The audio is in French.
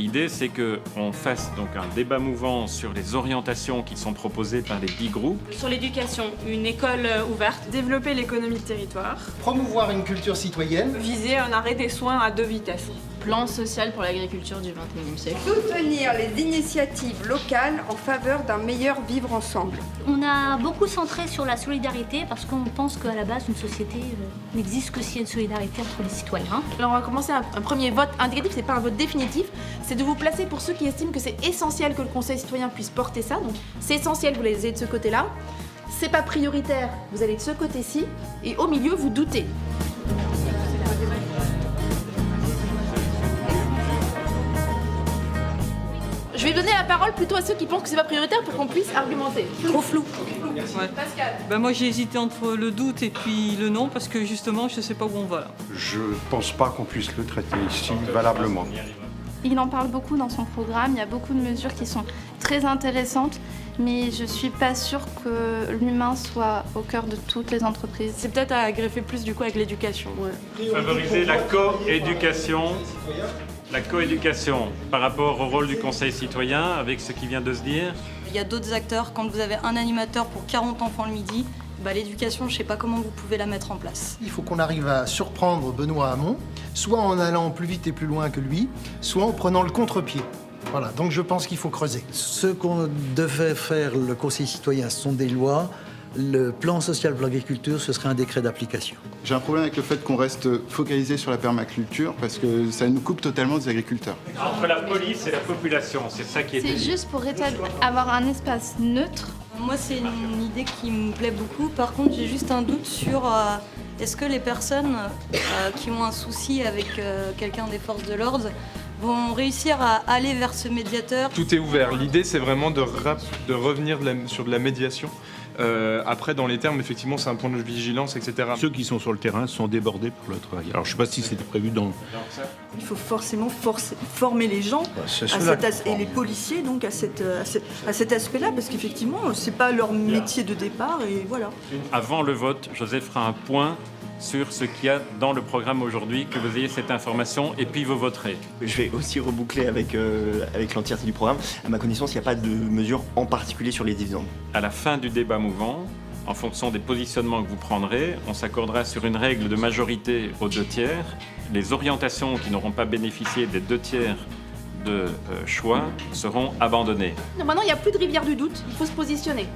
L'idée, c'est qu'on fasse donc un débat mouvant sur les orientations qui sont proposées par les 10 groupes. Sur l'éducation, une école ouverte. Développer l'économie de territoire. Promouvoir une culture citoyenne. Viser un arrêt des soins à 2 vitesses. Plan social pour l'agriculture du XXIe siècle. Soutenir les initiatives locales en faveur d'un meilleur vivre ensemble. On a beaucoup centré sur la solidarité parce qu'on pense qu'à la base, une société n'existe que s'il y a une solidarité entre les citoyens. Alors on va commencer un premier vote indicatif, c'est pas un vote définitif, c'est de vous placer pour ceux qui estiment que c'est essentiel que le Conseil citoyen puisse porter ça. Donc c'est essentiel, vous les avez de ce côté-là. C'est pas prioritaire, vous allez de ce côté-ci. Et au milieu, vous doutez. Je vais donner la parole plutôt à ceux qui pensent que c'est pas prioritaire pour qu'on puisse argumenter. Trop flou. Ouais. Pascal. Moi j'ai hésité entre le doute et puis le non parce que justement je sais pas où on va là. Je pense pas qu'on puisse le traiter ici valablement. Il en parle beaucoup dans son programme, il y a beaucoup de mesures qui sont très intéressantes, mais je suis pas sûre que l'humain soit au cœur de toutes les entreprises. C'est peut-être à greffer plus du coup avec l'éducation. Ouais. Favoriser la coéducation. La coéducation par rapport au rôle du Conseil citoyen, avec ce qui vient de se dire. Il y a d'autres acteurs, quand vous avez un animateur pour 40 enfants le midi, l'éducation, je sais pas comment vous pouvez la mettre en place. Il faut qu'on arrive à surprendre Benoît Hamon, soit en allant plus vite et plus loin que lui, soit en prenant le contre-pied. Voilà, donc je pense qu'il faut creuser. Ce qu'on devait faire le Conseil citoyen, ce sont des lois. Le plan social pour l'agriculture, ce serait un décret d'application. J'ai un problème avec le fait qu'on reste focalisé sur la permaculture parce que ça nous coupe totalement des agriculteurs. Entre la police et la population, c'est ça qui est... C'est juste pour avoir un espace neutre. Moi c'est une idée qui me plaît beaucoup, par contre j'ai juste un doute sur est-ce que les personnes qui ont un souci avec quelqu'un des forces de l'ordre vont réussir à aller vers ce médiateur. Tout est ouvert. L'idée, c'est vraiment de revenir sur de la médiation. Après, dans les termes, effectivement, c'est un point de vigilance, etc. Ceux qui sont sur le terrain sont débordés pour le travail. Alors, je ne sais pas si c'était prévu dans... Il faut forcément former les gens et les policiers donc à cet aspect-là, parce qu'effectivement, c'est pas leur métier de départ et voilà. Avant le vote, Joseph fera un point sur ce qu'il y a dans le programme aujourd'hui, que vous ayez cette information, et puis vous voterez. Je vais aussi reboucler avec l'entièreté du programme. À ma connaissance, il n'y a pas de mesure en particulier sur les dividendes. À la fin du débat mouvant, en fonction des positionnements que vous prendrez, on s'accordera sur une règle de majorité aux 2/3. Les orientations qui n'auront pas bénéficié des 2/3 de choix seront abandonnées. Maintenant, il n'y a plus de rivière du doute, il faut se positionner.